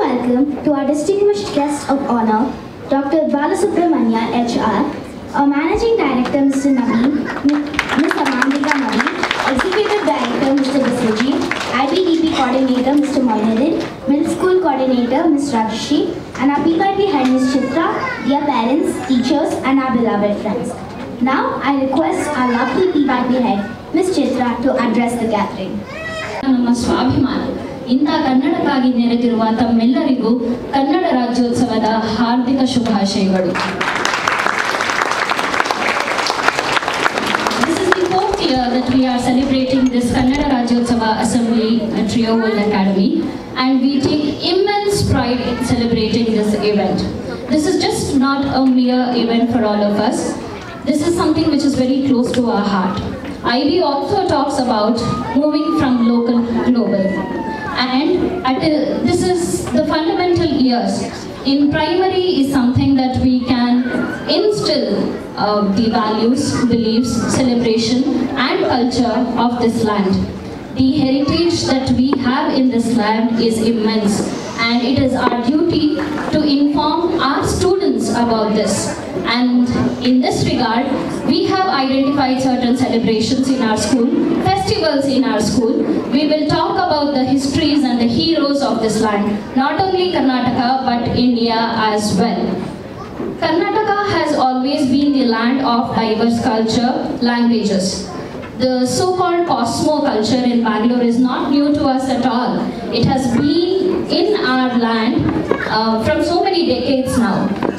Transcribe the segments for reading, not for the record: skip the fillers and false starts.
welcome to our distinguished guest of honor, Dr. Balasubramanya HR, our Managing Director Mr. Naveen, Ms. Amandika Naveen, Executive Director Mr. Basiji, IBDP Coordinator Mr. Moinuddin, Middle School Coordinator Ms. Rajshri, and our PYP Head Ms. Chitra, dear parents, teachers, and our beloved friends. Now I request our lovely PYP Head Ms. Chitra to address the gathering. ನಮ್ಮ ಸ್ವಾಭಿಮಾನ ಇಂಥ ಕನ್ನಡಕ್ಕಾಗಿ ನೆರೆದಿರುವ ತಮ್ಮೆಲ್ಲರಿಗೂ ಕನ್ನಡ ರಾಜ್ಯೋತ್ಸವದ ಹಾರ್ದಿಕ ಶುಭಾಶಯಗಳು. This is the 4th year that we are celebrating this Kannada Rajyotsava Assembly at Trio World Academy, and we take immense pride in celebrating this event. This is just not a mere event for all of us. This is something which is very close to our heart. IB also talks about moving from local to global, and this is the fundamental years. In primary is something that we can instill the values, beliefs, celebration and culture of this land. The heritage that we have in this land is immense, and it is our duty to inform our students about this. And in this regard, we have identified certain celebrations in our school, festivals in our school. We will talk about the histories and the heroes of this land, not only Karnataka but India as well. Karnataka has always been the land of diverse culture, languages. The so-called Cosmo culture in Bangalore is not new to us at all. It has been in our land from so many decades now.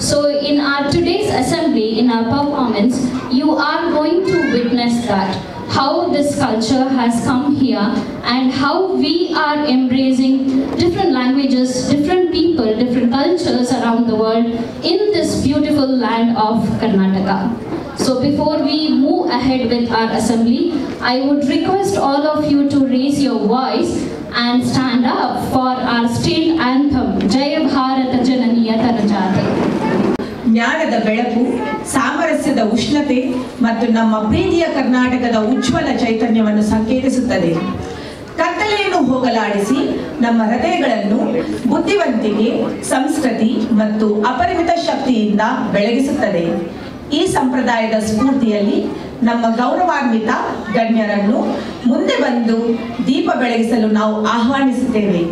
So in our today's assembly, in our performance, you are going to witness that, how this culture has come here and how we are embracing different languages, different people, different cultures around the world in this beautiful land of Karnataka. So before we move ahead with our assembly, I would request all of you to raise your voice and stand up for our state anthem, Jaya Bharata Jananiya Tarajate. ಜ್ಞಾನದ ಬೆಳಕು, ಸಾಮರಸ್ಯದ ಉಷ್ಣತೆ ಮತ್ತು ನಮ್ಮ ಪ್ರೀತಿಯ ಕರ್ನಾಟಕದ ಉಜ್ವಲ ಚೈತನ್ಯವನ್ನು ಸಂಕೇತಿಸುತ್ತದೆ. ಕತ್ತಲೆಯನ್ನು ಹೋಗಲಾಡಿಸಿ ನಮ್ಮ ಹೃದಯಗಳನ್ನು ಬುದ್ಧಿವಂತಿಕೆ, ಸಂಸ್ಕೃತಿ ಮತ್ತು ಅಪರಿಮಿತ ಶಕ್ತಿಯಿಂದ ಬೆಳಗಿಸುತ್ತದೆ. ಈ ಸಂಪ್ರದಾಯದ ಸ್ಫೂರ್ತಿಯಲ್ಲಿ ನಮ್ಮ ಗೌರವಾನ್ವಿತ ಗಣ್ಯರನ್ನು ಮುಂದೆ ಬಂದು ದೀಪ ಬೆಳಗಿಸಲು ನಾವು ಆಹ್ವಾನಿಸುತ್ತೇವೆ.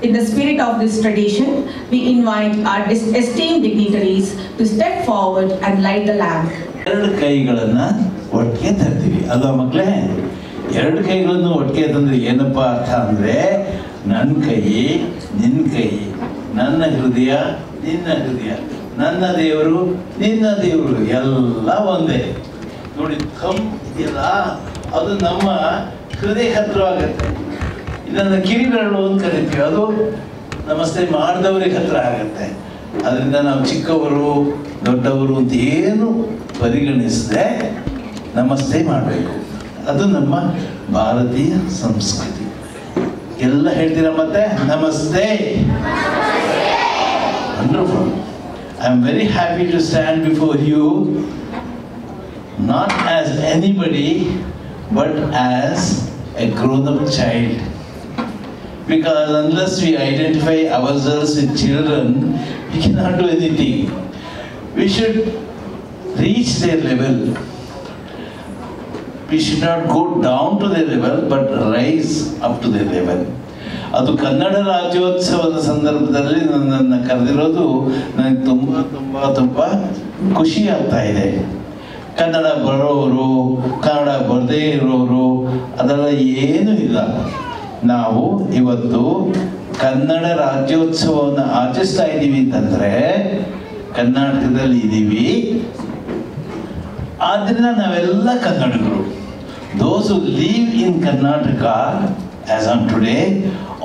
In the spirit of this tradition, we invite our esteemed dignitaries to step forward and light the lamp. ಎರಡು ಕೈಗಳನ್ನ ಒಟ್ಟಿಗೆ ತರ್ತೀವಿ ಅಲ್ವಾ ಮಕ್ಕಳೇ? ಎರಡು ಕೈಗಳನ್ನು ಒಟ್ಟಿಗೆ ತಂದ್ರೆ ಏನಪ್ಪ ಅರ್ಥ ಅಂದ್ರೆ, ನನ್ನ ಕೈ ನಿನ್ನ ಕೈ, ನನ್ನ ಹೃದಯ ನಿನ್ನ ಹೃದಯ, ನನ್ನ ದೇವರು ನಿನ್ನ ದೇವರು ಎಲ್ಲ ಒಂದೇ. ನೋಡಿ ಥಂಬ್ ಇದೆಯಲ್ಲ, ಅದು ನಮ್ಮ ಹೃದಯ ಹತ್ರವಾಗತ್ತೆ. ಇದನ್ನು ಕಿರಿಬೆರಳು ಅಂತ ಕರಿತೀವಿ, ಅದು ನಮಸ್ತೆ ಮಾಡಿದವ್ರಿಗೆ ಹತ್ರ ಆಗತ್ತೆ. ಅದರಿಂದ ನಾವು ಚಿಕ್ಕವರು ದೊಡ್ಡವರು ಅಂತ ಏನು ಪರಿಗಣಿಸದೆ ನಮಸ್ತೆ ಮಾಡಬೇಕು. ಅದು ನಮ್ಮ ಭಾರತೀಯ ಸಂಸ್ಕೃತಿ. ಎಲ್ಲ ಹೇಳ್ತೀರಾ ಮತ್ತೆ? ನಮಸ್ತೆ. Wonderful. I am very happy to stand before you, not as anybody, but as a grown-up child. Because unless we identify ourselves with children, we cannot do anything. We should reach their level. We should not go down to their level, but rise up to their level. ಅದು ಕನ್ನಡ ರಾಜ್ಯೋತ್ಸವದ ಸಂದರ್ಭದಲ್ಲಿ ನನ್ನನ್ನು ಕರೆದಿರೋದು ನನಗೆ ತುಂಬ ತುಂಬ ತುಂಬ ಖುಷಿ ಆಗ್ತಾ ಇದೆ. ಕನ್ನಡ ಬರೋರು, ಕನ್ನಡ ಬರದೇ ಇರೋರು ಅದೆಲ್ಲ ಏನೂ ಇಲ್ಲ. ನಾವು ಇವತ್ತು ಕನ್ನಡ ರಾಜ್ಯೋತ್ಸವವನ್ನು ಆಚರಿಸ್ತಾ ಇದ್ದೀವಿ ಅಂತಂದರೆ ಕರ್ನಾಟಕದಲ್ಲಿ ಇದ್ದೀವಿ, ಆದ್ದರಿಂದ ನಾವೆಲ್ಲ ಕನ್ನಡಿಗರು. Those who live in Karnataka as on today,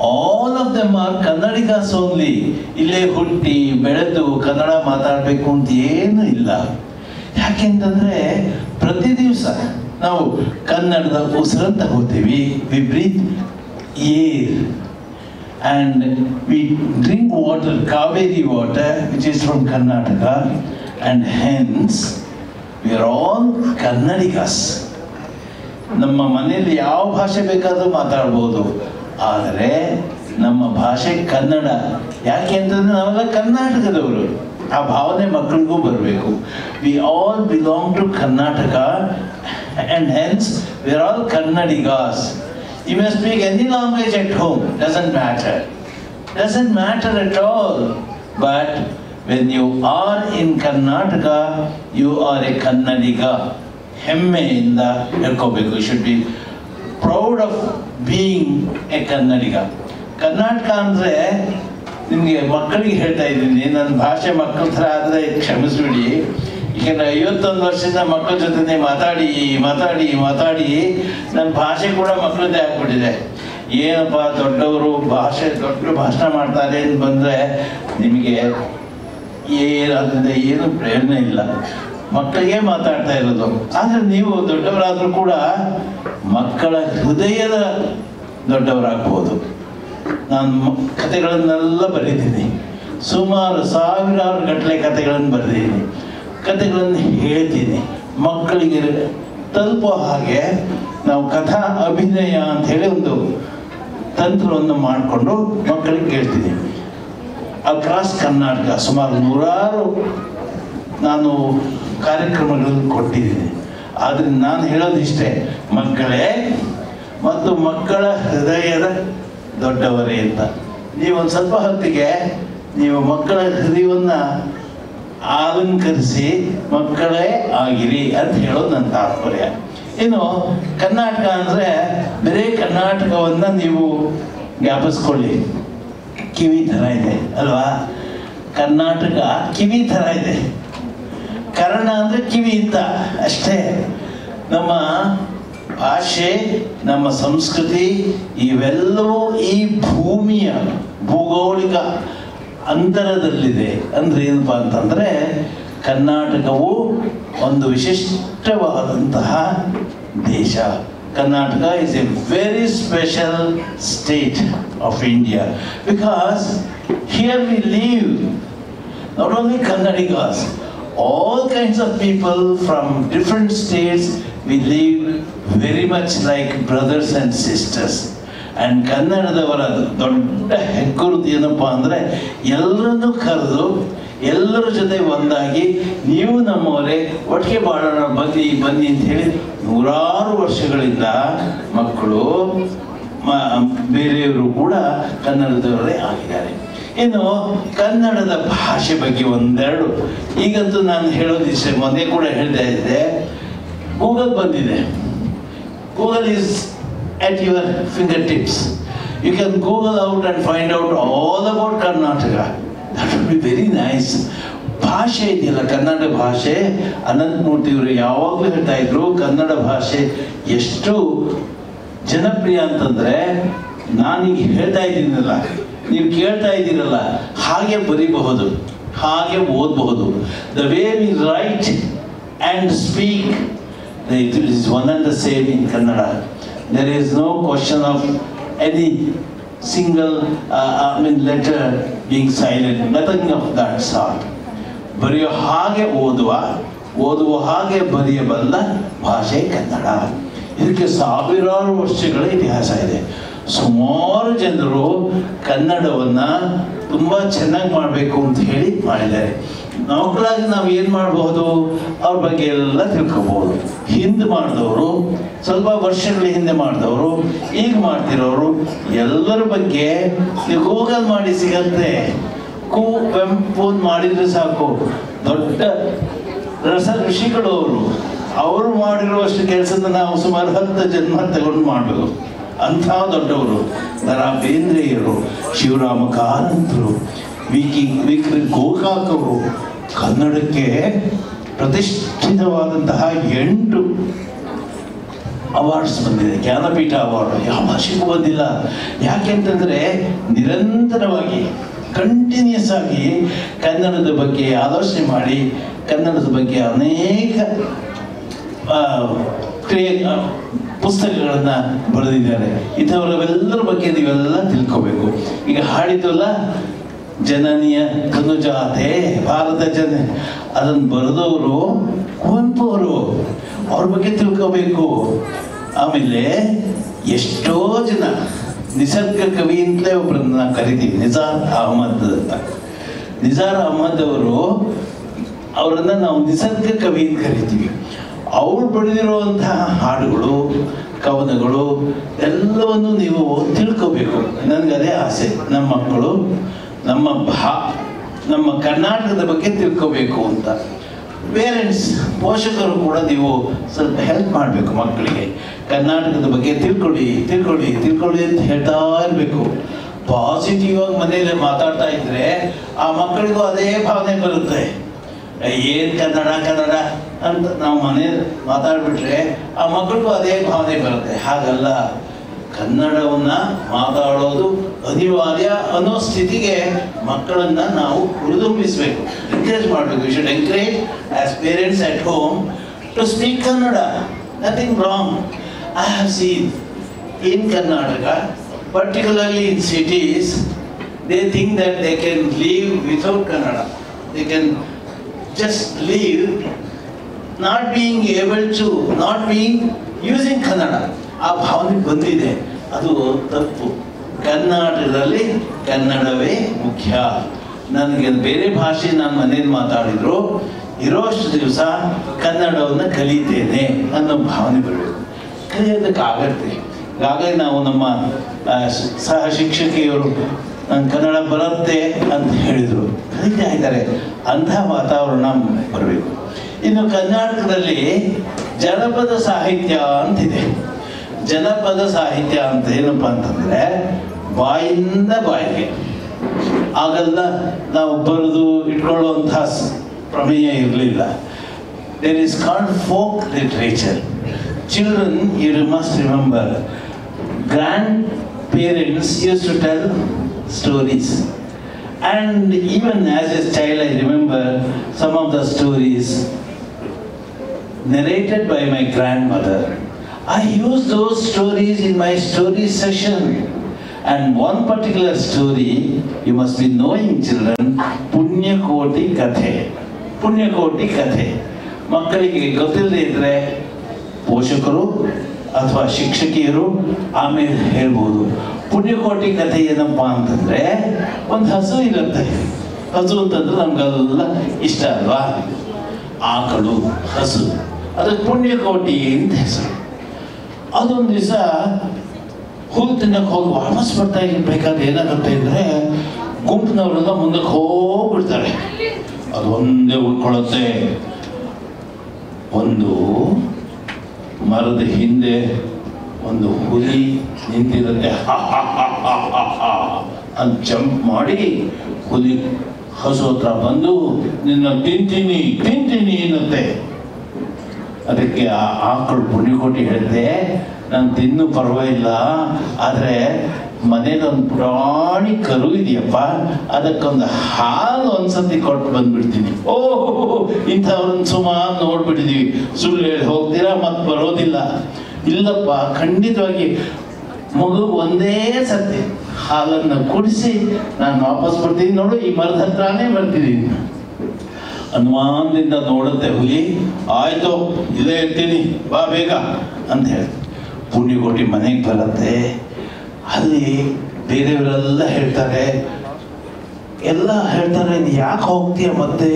all of them are Kannadigas only. ಇಲ್ಲೇ ಹುಟ್ಟಿ ಬೆಳೆದು ಕನ್ನಡ ಮಾತಾಡಬೇಕು ಅಂತ ಏನೂ ಇಲ್ಲ. ಯಾಕೆಂತಂದರೆ ಪ್ರತಿ ದಿವಸ ನಾವು ಕನ್ನಡದ ಉಸಿರನ್ನು ತಗೋತೀವಿ. We breathe air and we drink water, Kaveri water, which is from Karnataka, and hence we are all Kannadigas. ನಮ್ಮ ಮನೆಯಲ್ಲಿ ಯಾವ ಭಾಷೆ ಬೇಕಾದರೂ ಮಾತಾಡ್ಬೋದು, ಆದರೆ ನಮ್ಮ ಭಾಷೆ ಕನ್ನಡ. ಯಾಕೆ ಅಂತಂದ್ರೆ ನಾವೆಲ್ಲ ಕರ್ನಾಟಕದವರು. ಆ ಭಾವನೆ ಮಕ್ಕಳಿಗೂ ಬರಬೇಕು. We all belong to Karnataka and hence we are all Kannadigas. You may speak any language at home, doesn't matter at all. But when you are in Karnataka, you are a Kannadiga. ಹೆಮ್ಮೆಯಿಂದ ಹೇಳ್ಕೋಬೇಕು. You should be proud of being a Kannadiga. Karnataka ಅಂದರೆ ನಿಮಗೆ ಮಕ್ಕಳಿಗೆ ಹೇಳ್ತಾ ಇದ್ದೀನಿ, ನನ್ನ ಭಾಷೆ ಮಕ್ಕಳ ಥರ ಆದರೆ ಕ್ಷಮಿಸ್ಬಿಡಿ. ಯಾಕೆಂದರೆ 51 ವರ್ಷದಿಂದ ಮಕ್ಕಳ ಜೊತೆ ಮಾತಾಡಿ ನನ್ನ ಭಾಷೆ ಕೂಡ ಮಕ್ಕಳದ್ದೇ ಆಗ್ಬಿಟ್ಟಿದೆ. ಏನಪ್ಪ ದೊಡ್ಡವರು ದೊಡ್ಡ ಭಾಷಣ ಮಾಡ್ತಾರೆ ಅಂತ ಬಂದರೆ ನಿಮಗೆ ಅದರಿಂದ ಏನು ಪ್ರಯೋಜನ ಇಲ್ಲ. ಮಕ್ಕಳಿಗೆ ಮಾತಾಡ್ತಾ ಇರೋದು. ಆದರೆ ನೀವು ದೊಡ್ಡವರಾದರೂ ಕೂಡ ಮಕ್ಕಳ ಹೃದಯದ ದೊಡ್ಡವರಾಗ್ಬೋದು. ನಾನು ಕಥೆಗಳನ್ನೆಲ್ಲ ಬರೀತೀನಿ. ಸುಮಾರು ಸಾವಿರಾರು ಗಟ್ಟಲೆ ಕಥೆಗಳನ್ನು ಬರೆದಿದ್ದೀನಿ. ಕಥೆಗಳನ್ನು ಹೇಳ್ತೀನಿ. ಮಕ್ಕಳಿಗೆ ತಲುಪೋ ಹಾಗೆ ನಾವು ಕಥಾ ಅಭಿನಯ ಅಂತ ಹೇಳಿ ಒಂದು ತಂತ್ರವನ್ನು ಮಾಡಿಕೊಂಡು ಮಕ್ಕಳಿಗೆ ಹೇಳ್ತೀನಿ. ಅಕ್ರಾಸ್ ಕರ್ನಾಟಕ ಸುಮಾರು 100 ನಾನು ಕಾರ್ಯಕ್ರಮಗಳನ್ನು ಕೊಟ್ಟಿದ್ದೀನಿ. ಆದರೆ ನಾನು ಹೇಳೋದಿಷ್ಟೇ, ಮಕ್ಕಳೇ ಮತ್ತು ಮಕ್ಕಳ ಹೃದಯದ ದೊಡ್ಡವರೇ ಅಂತ. ನೀವೊಂದು ಸ್ವಲ್ಪ ಹೊತ್ತಿಗೆ ನೀವು ಮಕ್ಕಳ ಹೃದಯವನ್ನು ಅಲಂಕರಿಸಿ ಮಕ್ಕಳೇ ಆಗಿರಿ ಅಂತ ಹೇಳೋದು ನನ್ನ ತಾತ್ಪರ್ಯ. ಇನ್ನು ಕರ್ನಾಟಕ ಅಂದರೆ ಬೇರೆ ಕರ್ನಾಟಕವನ್ನು ನೀವು ಜ್ಞಾಪಿಸ್ಕೊಳ್ಳಿ. ಕಿವಿ ಥರ ಇದೆ ಅಲ್ವಾ? ಕರ್ನಾಟಕ ಕಿವಿ ಥರ ಇದೆ. ಕರ್ಣ ಅಂದರೆ ಕಿವಿ ಅಂತ ಅಷ್ಟೇ. ನಮ್ಮ ಭಾಷೆ, ನಮ್ಮ ಸಂಸ್ಕೃತಿ ಇವೆಲ್ಲವೂ ಈ ಭೂಮಿಯ ಭೌಗೋಳಿಕ ಅಂತರದಲ್ಲಿದೆ. ಅಂದರೆ ಏನಪ್ಪ ಅಂತಂದರೆ ಕರ್ನಾಟಕವು ಒಂದು ವಿಶಿಷ್ಟವಾದಂತಹ ದೇಶ. Karnataka is a very special state of India because here we live not only Kannadigas, all kinds of people from different states. We live very much like brothers and sisters. And ಕನ್ನಡದವರ ದೊಡ್ಡ ಹೆಗ್ಗುರುತು ಏನಪ್ಪ ಅಂದರೆ ಎಲ್ಲರನ್ನೂ ಕರೆದು ಎಲ್ಲರ ಜೊತೆ ಒಂದಾಗಿ ನೀವು ನಮ್ಮವರೇ ಒಟ್ಟಿಗೆ ಬಾಳೋಣ ಬನ್ನಿ ಅಂತ ಹೇಳಿ 100 ವರ್ಷಗಳಿಂದ ಮಕ್ಕಳು ಬೇರೆಯವರು ಕೂಡ ಕನ್ನಡದವರೇ ಆಗಿದ್ದಾರೆ. ಇನ್ನು ಕನ್ನಡದ ಭಾಷೆ ಬಗ್ಗೆ ಒಂದೆರಡು ಈಗಂತೂ ನಾನು ಹೇಳೋದಿಷ್ಟೇ. ಮೊನ್ನೆ ಕೂಡ ಹೇಳ್ತಾ ಇದ್ದೆ, ಗೂಗಲ್ ಬಂದಿದೆ. Google is at your fingertips. You can Google out and find out all about Karnataka. That would be very nice. ಭಾಷೆ ಇದೆಯಲ್ಲ, ಕನ್ನಡ ಭಾಷೆ, ಅನಂತಮೂರ್ತಿಯವರು ಯಾವಾಗಲೂ ಹೇಳ್ತಾ ಇದ್ರು ಕನ್ನಡ ಭಾಷೆ ಎಷ್ಟು ಜನಪ್ರಿಯ ಅಂತಂದರೆ, ನಾನೀಗ ಹೇಳ್ತಾ ಇದ್ದೀನಲ್ಲ, ನೀವು ಕೇಳ್ತಾ ಇದ್ದೀರಲ್ಲ, ಹಾಗೆ ಬರೀಬಹುದು, ಹಾಗೆ ಓದಬಹುದು. The way we write and speak, it is one and the same in Kannada. There is no question of any single letter being silent, nothing of that sort. ಬರೆಯೋ ಹಾಗೆ ಓದುವ ಹಾಗೆ ಬರೆಯಬಲ್ಲ ಭಾಷೆ ಕನ್ನಡ. ಇದಕ್ಕೆ ಸಾವಿರಾರು ವರ್ಷಗಳ ಇತಿಹಾಸ ಇದೆ. ಸುಮಾರು ಜನರು ಕನ್ನಡವನ್ನು ತುಂಬ ಚೆನ್ನಾಗಿ ಮಾಡಬೇಕು ಅಂತ ಹೇಳಿ ಮಾಡಿದ್ದಾರೆ. ಮಕ್ಕಳಾಗಿ ನಾವು ಏನು ಮಾಡಬಹುದು, ಅವ್ರ ಬಗ್ಗೆ ಎಲ್ಲ ತಿಳ್ಕೊಬಹುದು. ಹಿಂದೆ ಮಾಡಿದವರು, ಸ್ವಲ್ಪ ವರ್ಷಗಳ ಹಿಂದೆ ಮಾಡಿದವರು, ಈಗ ಮಾಡ್ತಿರೋರು, ಎಲ್ಲರ ಬಗ್ಗೆ ನೀವು ಗೂಗಲ್ ಮಾಡಿ ಸಿಗತ್ತೆ. ಕುವೆಂಪು ಮಾಡಿದ್ರೆ ಸಾಕು, ದೊಡ್ಡ ಋಷಿಗಳು ಅವರು ಮಾಡಿರುವಷ್ಟು ಕೆಲಸದ ನಾವು ಸುಮಾರು 10 ಜನ್ಮ ತಗೊಂಡು ಮಾಡಬೇಕು. ಅಂಥ ದೊಡ್ಡವರು ದ.ರಾ. ಬೇಂದ್ರೆಯರು, ಶಿವರಾಮ ಕಾರಂತರು, ವಿ.ಕೆ. ಗೋಕಾಕ್ ಅವರು ಕನ್ನಡಕ್ಕೆ ಪ್ರತಿಷ್ಠಿತವಾದಂತಹ 8 ಅವಾರ್ಡ್ಸ್ ಬಂದಿದೆ. ಜ್ಞಾನಪೀಠ ಅವಾರ್ಡ್ ಯಾವ ಭಾಷೆಗೂ ಬಂದಿಲ್ಲ. ಯಾಕೆಂತಂದರೆ ನಿರಂತರವಾಗಿ ಕಂಟಿನ್ಯೂಸ್ ಆಗಿ ಕನ್ನಡದ ಬಗ್ಗೆ ಆಲೋಚನೆ ಮಾಡಿ ಕನ್ನಡದ ಬಗ್ಗೆ ಅನೇಕ ಪುಸ್ತಕಗಳನ್ನು ಬರೆದಿದ್ದಾರೆ. ಇಂಥವರೆಲ್ಲರ ಬಗ್ಗೆ ನೀವೆಲ್ಲ ತಿಳ್ಕೋಬೇಕು. ಈಗ ಹಾಡಿದ್ವಲ್ಲ, ಜನನಿಯ ತನುಜಾತೆ ಭಾರತ ಜನ, ಅದನ್ನು ಬರೆದವರು ಕುವೆಂಪು ಅವರು, ಅವ್ರ ಬಗ್ಗೆ ತಿಳ್ಕೋಬೇಕು. ಆಮೇಲೆ ಎಷ್ಟೋ ಜನ ನಿಸರ್ಗ ಕವಿ ಅಂತಲೇ ಒಬ್ಬರನ್ನ ನಾವು ಕರಿತೀವಿ, ನಿಜಾರ್ ಅಹಮದ್ ಅಂತ. ನಿಜಾರ್ ಅಹಮದ್ ಅವರನ್ನು ನಾವು ನಿಸರ್ಗ ಕವಿ ಅಂತ ಕರಿತೀವಿ. ಅವ್ರು ಬರೆದಿರುವಂತಹ ಹಾಡುಗಳು, ಕವನಗಳು ಎಲ್ಲವನ್ನು ನೀವು ತಿಳ್ಕೋಬೇಕು. ನನಗೆ ಅದೇ ಆಸೆ, ನಮ್ಮ ಮಕ್ಕಳು ನಮ್ಮ ಕರ್ನಾಟಕದ ಬಗ್ಗೆ ತಿಳ್ಕೋಬೇಕು ಅಂತ. ಪೇರೆಂಟ್ಸ್, ಪೋಷಕರು ಕೂಡ ನೀವು ಸ್ವಲ್ಪ ಹೆಲ್ಪ್ ಮಾಡಬೇಕು ಮಕ್ಕಳಿಗೆ. ಕರ್ನಾಟಕದ ಬಗ್ಗೆ ತಿಳ್ಕೊಳ್ಳಿ ಅಂತ ಹೇಳ್ತಾ ಇರಬೇಕು. ಪಾಸಿಟಿವ್ ಆಗಿ ಮನೆಯಲ್ಲಿ ಮಾತಾಡ್ತಾ ಇದ್ರೆ ಆ ಮಕ್ಕಳಿಗೂ ಅದೇ ಭಾವನೆ ಬರುತ್ತೆ. ಏನು ಕನ್ನಡ ಅಂತ ನಾವು ಮನೇಲಿ ಮಾತಾಡ್ಬಿಟ್ರೆ ಆ ಮಕ್ಕಳಿಗೂ ಅದೇ ಭಾವನೆ ಬರುತ್ತೆ. ಹಾಗಲ್ಲ, ಕನ್ನಡವನ್ನು ಮಾತಾಡೋದು ಅನಿವಾರ್ಯ ಅನ್ನೋ ಸ್ಥಿತಿಗೆ ಮಕ್ಕಳನ್ನು ನಾವು ಹುರಿದುಂಬಿಸಬೇಕು, ಎನ್ಕರೇಜ್ ಮಾಡಬೇಕು. We should encourage as parents at home to speak Kannada. Nothing wrong. I have seen in Karnataka, particularly in cities, they think that they can live without Kannada. They can just live not being using Kannada. ಆ ಭಾವನೆ ಬಂದಿದೆ, ಅದು ತಪ್ಪು. ಕರ್ನಾಟಕದಲ್ಲಿ ಕನ್ನಡವೇ ಮುಖ್ಯ. ನನಗೆ ಬೇರೆ ಭಾಷೆ ನಾನು ಮನೇಲಿ ಮಾತಾಡಿದ್ರು ಇರೋಷ್ಟು ದಿವಸ ಕನ್ನಡವನ್ನು ಕಲಿತೇನೆ ಅನ್ನೋ ಭಾವನೆ ಬರಬೇಕು. ಕಲಿಯೋದಕ್ಕಾಗತ್ತೆ. ಹಾಗಾಗಿ ನಾವು ನಮ್ಮ ಸಹ ಶಿಕ್ಷಕಿಯವರು ಕನ್ನಡ ಬರುತ್ತೆ ಅಂತ ಹೇಳಿದರು, ಕಲಿತಾ ಇದ್ದಾರೆ. ಅಂಥ ವಾತಾವರಣ ಬರಬೇಕು. ಇನ್ನು ಕರ್ನಾಟಕದಲ್ಲಿ ಜನಪದ ಸಾಹಿತ್ಯ ಅಂತಿದೆ. ಜನಪದ ಸಾಹಿತ್ಯ ಅಂತ ಏನಪ್ಪ ಅಂತಂದರೆ ಬಾಯಿಂದ ಬಾಯಿಗೆ ಆಗೆಲ್ಲ ನಾವು ಬರೆದು ಇಟ್ಕೊಳ್ಳುವಂಥ ಪ್ರಮೇಯ ಇರಲಿಲ್ಲ. There is called folk literature. Children, you must remember, grandparents used to tell stories. And even as a child, I remember some of the stories narrated by my grandmother. I used those stories in my story session. And one particular story, you must be knowing, children, Punyakoti Kathe. Punyakoti Kathe. ಮಕ್ಕಳಿಗೆ ಗೊತ್ತಿಲ್ಲದೆ ಇದ್ರೆ ಪೋಷಕರು ಅಥವಾ ಶಿಕ್ಷಕಿಯರು ಆಮೇಲೆ ಹೇಳ್ಬೋದು. ಪುಣ್ಯಕೋಟಿ ಕಥೆ ಏನಪ್ಪ ಅಂತಂದರೆ, ಒಂದು ಹಸು ಇರುತ್ತೆ. ಹಸು ಅಂತಂದ್ರೆ ನಮ್ಗೆಲ್ಲ ಇಷ್ಟ ಅಲ್ವಾ? ಆಕಳು, ಹಸು, ಅದಕ್ಕೆ ಪುಣ್ಯಕೋಟಿ ಅಂತ ಹೆಸರು. ಅದೊಂದು ದಿವಸ ಹುಲ್ಲು ತಿನ್ನಕ್ಕೆ ಹೋಗಿ ವಾಪಸ್ ಬರ್ತಾ ಇರಬೇಕಾದ್ರೆ ಏನಾಗುತ್ತೆ ಅಂದರೆ, ಗುಂಪಿನವರೆಲ್ಲ ಮುಂದಕ್ಕೆ ಹೋಗ್ಬಿಡ್ತಾರೆ. ಅದು ಒಂದೇ ಉಳ್ಕೊಳ್ಳುತ್ತೆ. ಒಂದು ಮರದ ಹಿಂದೆ ಒಂದು ಹುಲಿ ನಿಂತಿರುತ್ತೆ. ಅಂತ ಜಂಪ್ ಮಾಡಿ ಹುಲಿ ಹಸು ಹತ್ರ ಬಂದು ನಿನ್ನ ತಿಂತೀನಿ ಅನ್ನತ್ತೆ. ಅದಕ್ಕೆ ಆಕಳು ಪುಣ್ಯಕೋಟಿ ಹೇಳಿದೆ, ನಾನು ತಿನ್ನು ಪರವಾಗಿಲ್ಲ, ಆದರೆ ಮನೇಲಿ ಒಂದು ಪುರಾಣಿ ಕರು ಇದೆಯಪ್ಪ, ಅದಕ್ಕೊಂದು ಹಾಲು ಒಂದ್ಸತಿ ಕೊಟ್ಟು ಬಂದ್ಬಿಡ್ತೀನಿ. ಇಂಥವ್ರನ್ನ ಸುಮಾರು ನೋಡ್ಬಿಟ್ಟಿದೀವಿ, ಸುಳ್ಳು ಹೇಳಿ ಹೋಗ್ತೀರಾ ಮತ್ತೆ ಬರೋದಿಲ್ಲ. ಇಲ್ಲಪ್ಪ, ಖಂಡಿತವಾಗಿ ಮಗು ಒಂದೇ ಸತಿ ಹಾಲನ್ನು ಕುಡಿಸಿ ನಾನು ವಾಪಸ್ ಬರ್ತೀನಿ, ನೋಡು ಈ ಮರದ ಹತ್ರನೇ ಬರ್ತಿದ್ದೀನಿ. ಅನುಮಾನದಿಂದ ನೋಡುತ್ತೆ ಹುಲಿ. ಆಯ್ತು, ಇಲ್ಲೇ ಇರ್ತೀನಿ, ಬಾ ಬೇಗ ಅಂತ ಹೇಳಿ ಪುಣ್ಯಕೋಟಿ ಮನೆಗೆ ಬರುತ್ತೆ. ಅಲ್ಲಿ ಬೇರೆಯವರೆಲ್ಲ ಹೇಳ್ತಾರೆ, ಇದು ಯಾಕೆ ಹೋಗ್ತೀಯ ಮತ್ತೆ?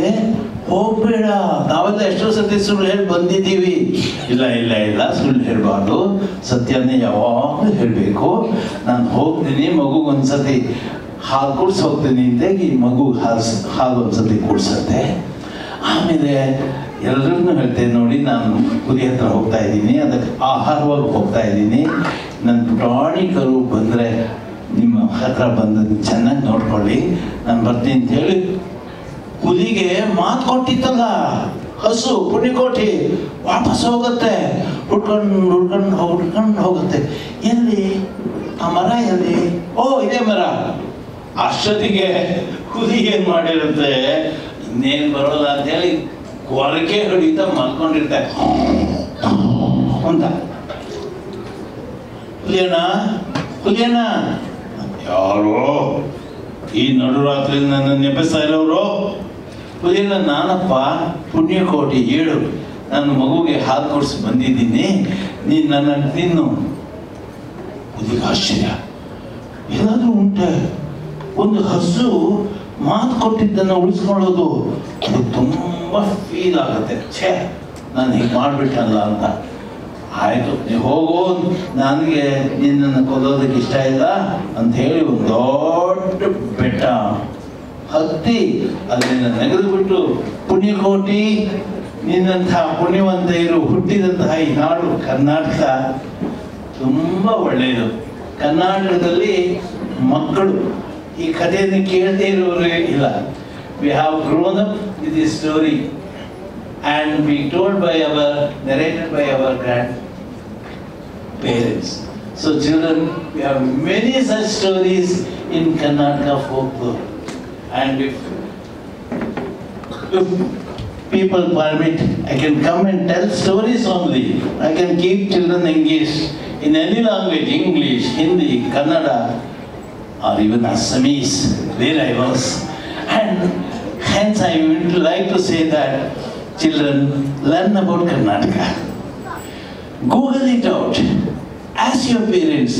ಹೋಗ್ಬೇಡ, ನಾವೆಲ್ಲ ಎಷ್ಟೋ ಸತಿ ಸುಳ್ಳು ಹೇಳಿ ಬಂದಿದ್ದೀವಿ. ಇಲ್ಲ ಸುಳ್ಳು ಹೇಳಬಾರ್ದು, ಸತ್ಯನೇ ಯಾವಾಗಲೂ ಹೇಳಬೇಕು. ನಾನು ಹೋಗ್ತೀನಿ, ಮಗುಗೊಂದ್ಸತಿ ಹಾಲು ಕುಡ್ಸಿ ಹೋಗ್ತೀನಿ ಅಂತ ಈ ಮಗು ಹಾಲು ಒಂದ್ಸತಿ ಕುಡ್ಸತ್ತೆ. ಆಮೇಲೆ ಎಲ್ಲರನ್ನೂ ಹೇಳ್ತೇನೆ, ನೋಡಿ ನಾನು ಕುರಿ ಹತ್ರ ಹೋಗ್ತಾ ಇದ್ದೀನಿ, ಅದಕ್ಕೆ ಆಹಾರವಾಗಿ ಹೋಗ್ತಾ ಇದ್ದೀನಿ, ನನ್ನ ಪುಟಾಣಿ ಕರು ಬಂದರೆ ನಿಮ್ಮ ಹತ್ರ ಬಂದು ಚೆನ್ನಾಗಿ ನೋಡ್ಕೊಳ್ಳಿ, ನಾನು ಬರ್ತೀನಿ ಅಂತ ಹೇಳಿ ಹುಲಿಗೆ ಮಾತು ಕೊಟ್ಟಿತ್ತಲ್ಲ ಹಸು ಪುಣ್ಯಕೋಟಿ, ವಾಪಸ್ ಹೋಗುತ್ತೆ. ಹುಡ್ಕೊಂಡು ಹೋಗುತ್ತೆ. ಎಲ್ಲಿ ಆ ಮರ? ಎಲ್ಲಿ? ಇದೇ ಮರ. ಅಷ್ಟೊತ್ತಿಗೆ ಹುಲಿ ಏನು ಮಾಡಿರುತ್ತೆ, ಇನ್ನೇನು ಬರೋಲ್ಲ ಅಂತೇಳಿ ಕೊರಕೆ ಹೊಡಿತಾ ಮಲ್ಕೊಂಡಿರ್ತಾರೆ ಅಂತ. ಹುಲಿಯಣ್ಣ ಯಾರೋ ಈ ನಡುರಾತ್ರಿ ನನ್ನ ನೆಪಿಸ್ತಾ ಇರೋರು? ಹುಲಿಯಣ್ಣ, ನಾನಪ್ಪ ಪುಣ್ಯಕೋಟಿ, ಹೇಳು, ನನ್ನ ಮಗುಗೆ ಹಾಲು ಕೊಡಿಸಿ ಬಂದಿದ್ದೀನಿ, ನೀನು ನನ್ನ ತಿನ್ನು. ಹುಲಿಗೆ ಆಶ್ಚರ್ಯ, ಏನಾದರೂ ಉಂಟೆ? ಒಂದು ಹಸು ಮಾತು ಕೊಟ್ಟಿದ್ದನ್ನು ಉಳಿಸ್ಕೊಳ್ಳೋದು ಅದು ತುಂಬ ಫೀಲ್ ಆಗುತ್ತೆ. ಛೇ, ನಾನು ಹೀಗೆ ಮಾಡಿಬಿಟ್ಟಲ್ಲ ಅಂತ. ಆಯಿತು, ನೀವು ಹೋಗೋ, ನನಗೆ ನಿನ್ನನ್ನು ಕೊಲ್ಲೋದಕ್ಕೆ ಇಷ್ಟ ಇಲ್ಲ ಅಂತ ಹೇಳಿ ಒಂದು ದೊಡ್ಡ ಬೆಟ್ಟ ಹತ್ತಿ ಅದನ್ನು ನೆಗೆದುಬಿಟ್ಟು ಪುಣ್ಯಕೋಟಿ, ನಿನ್ನಂತಹ ಪುಣ್ಯವಂತೆಯರು ಹುಟ್ಟಿದಂತಹ ಈ ನಾಡು ಕರ್ನಾಟಕ ತುಂಬ ಒಳ್ಳೆಯದು. ಕರ್ನಾಟಕದಲ್ಲಿ ಮಕ್ಕಳು ಈ ಕಥೆಯನ್ನು ಕೇಳದೇ ಇರೋರು ಇಲ್ಲ. We have grown up with this story and be told by narrated by our grandparents. So children, we have many such stories in Karnataka folklore. And if people permit, I can come and tell stories only. I can keep children engaged in any language, English, Hindi, Kannada, or even Assamese, where I was. And hence I would like to say that children, learn about Karnataka. Google it out. Ask your parents.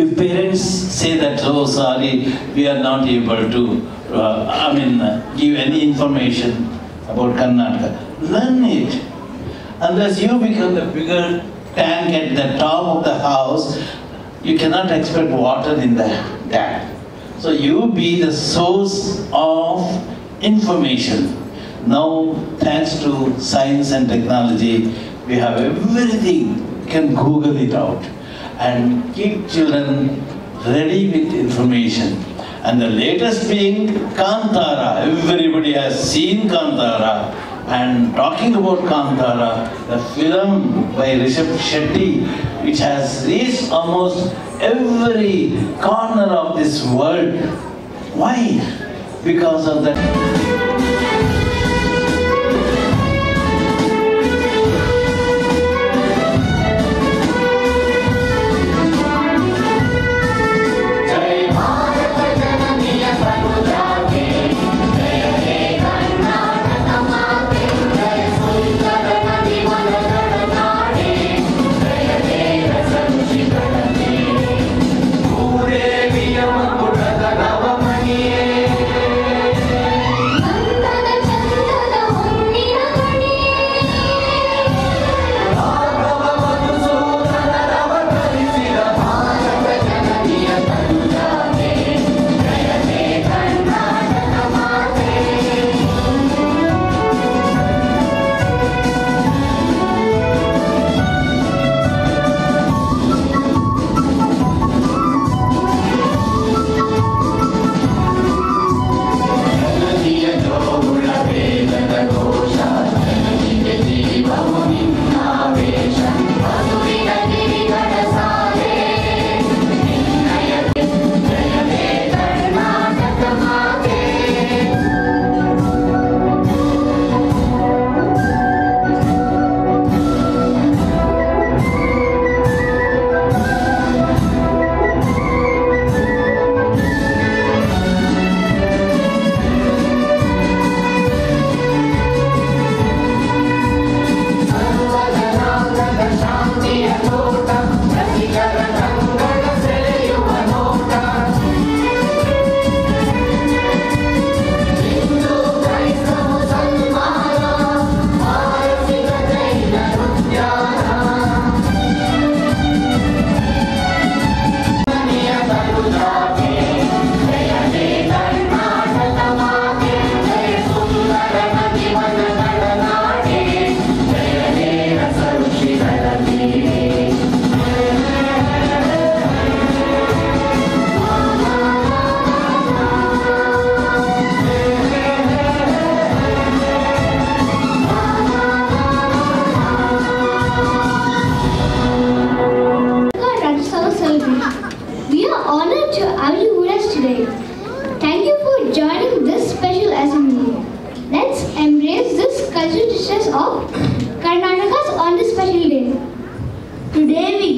If parents say that, oh sorry, we are not able to give any information about Karnataka, learn it. Unless you become the bigger tank at the top of the house, you cannot expect water in the tank. So you be the source of information. Now, thanks to science and technology, we have everything. You can Google it out and keep children ready with information. And the latest being Kantara. Everybody has seen Kantara. And talking about Kantara, the film by Rishabh Shetty, which has reached almost every corner of this world. Why? Because of that.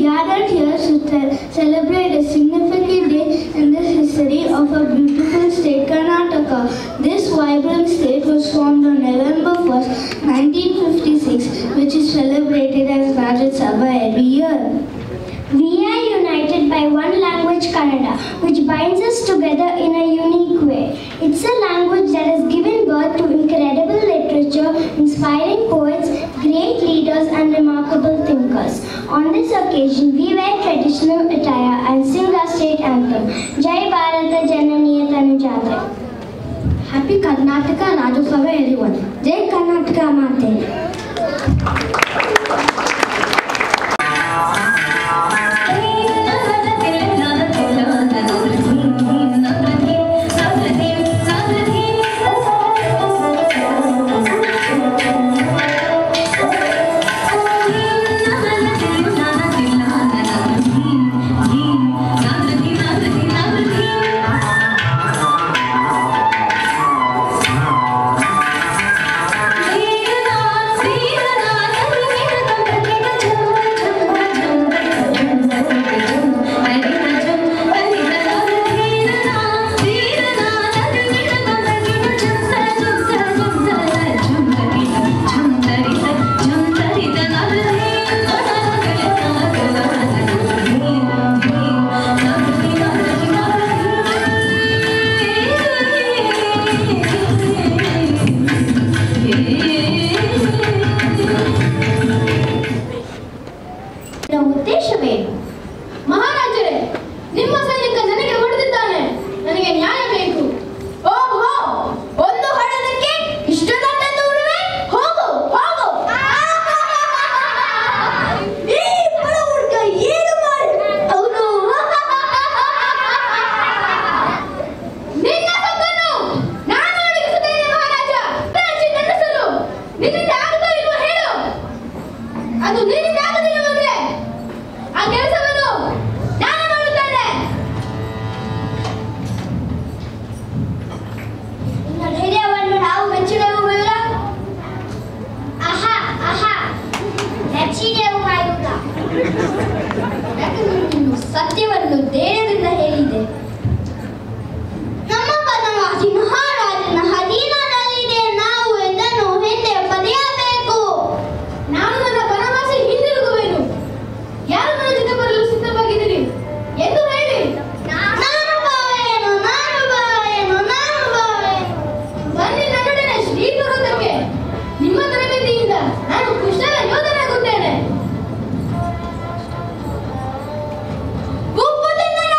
gathered here to celebrate a significant day in the history of a beautiful state, Karnataka. This vibrant state was formed on November 1st, 1956, which is celebrated as Rajyotsava every year. We are united by one language Kannada, which binds us together in a unique way. It's a language that has given birth to incredible literature, inspiring poets, great leaders and remarkable thinkers. On this occasion, we wear traditional attire and sing our state anthem, Jai Bharata Jananiya Tanujate. Happy Karnataka Rajyotsava everyone. Jai Karnataka Mate. ಉದ್ದೇಶವೇನು? ಮಹಾರಾಜರೇ, ನಿಮ್ಮ ಸೈನಿಕ ನನಗೆ ಹೊಡೆದಿದ್ದಾನೆ, ನನಗೆ ನ್ಯಾಯ ಬೇಕು. ಓಹೋ, ಒಂದು ಹೊಡೆದಕ್ಕೆ ಇಷ್ಟು ದೊಡ್ಡ ದೂರವೇ? ಹೋಗು ಹೋಗು. ಈ ಬಡ ಹುಡುಗ ಏನು ಮಾಡಿ ಅವನು ನಿನ್ನ ಸೊಕ್ಕನ್ನು ನಾನು ಅಡಗಿಸುತ್ತೇನೆ ಮಹಾರಾಜ. ಚಿನ್ನಸಲು ನಿನ್ನಿಂದ ಆಗುತ್ತಾ ಇಲ್ವೋ ಹೇಳು. ಅದು ನಿನ್ನಿಂದ ಆಗುದಿಲ್ಲವಂದ್ರೆ ಆ ಕೆಲಸವನ್ನು ನಾನು ಮಾಡುತ್ತೇನೆ. ನಿನ್ನ ಧೈರ್ಯವನ್ನು ನಾವು ಮೆಚ್ಚುವುದಿಲ್ಲ. ಆಹಾ ಆಹಾ, ಮೆಚ್ಚಿದೆವು ಮಾಯುಗ. ಯಾಕಂದ್ರೆ ನೀನು ಸತ್ಯವನ್ನು ಧೈರ್ಯದಿಂದ ಹೇಳಿದೆ. ನಮ್ಮ ಬನವಾಸಿ ಮಹಾರಾಜನ ಅಧೀನದಲ್ಲಿದೆ. ನಾವು ಇದನ್ನು ಹಿಂದೆ ಪಡೆಯಬೇಕು. ನಾನು ನನ್ನ ಬನವಾಸಿ ಹಿಂದಿರುಗುವೆನು. ಯಾರು ನನ್ನ ಜೊತೆ ಬರಲು ಸಿದ್ಧವಾಗಿದ್ದೀರಿ ಎಂದು ಹೇಳಿ. ಬನ್ನಿ ನನ್ನೊಡನೆ ಶ್ರೀಪರ್ವತಕ್ಕೆ. ನಿಮ್ಮ ತರಬೇತಿಯಿಂದ ನಾನು ಕುಶಲ ಯೋಧನಾಗುತ್ತೇನೆ. ಉಪ್ಪು ತಿನ್ನಲ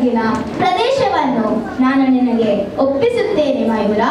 ಬಗೆಗಿನ ಪ್ರದೇಶವನ್ನು ನಾನು ನಿನಗೆ ಒಪ್ಪಿಸುತ್ತೇನೆ ಮಯೂರ.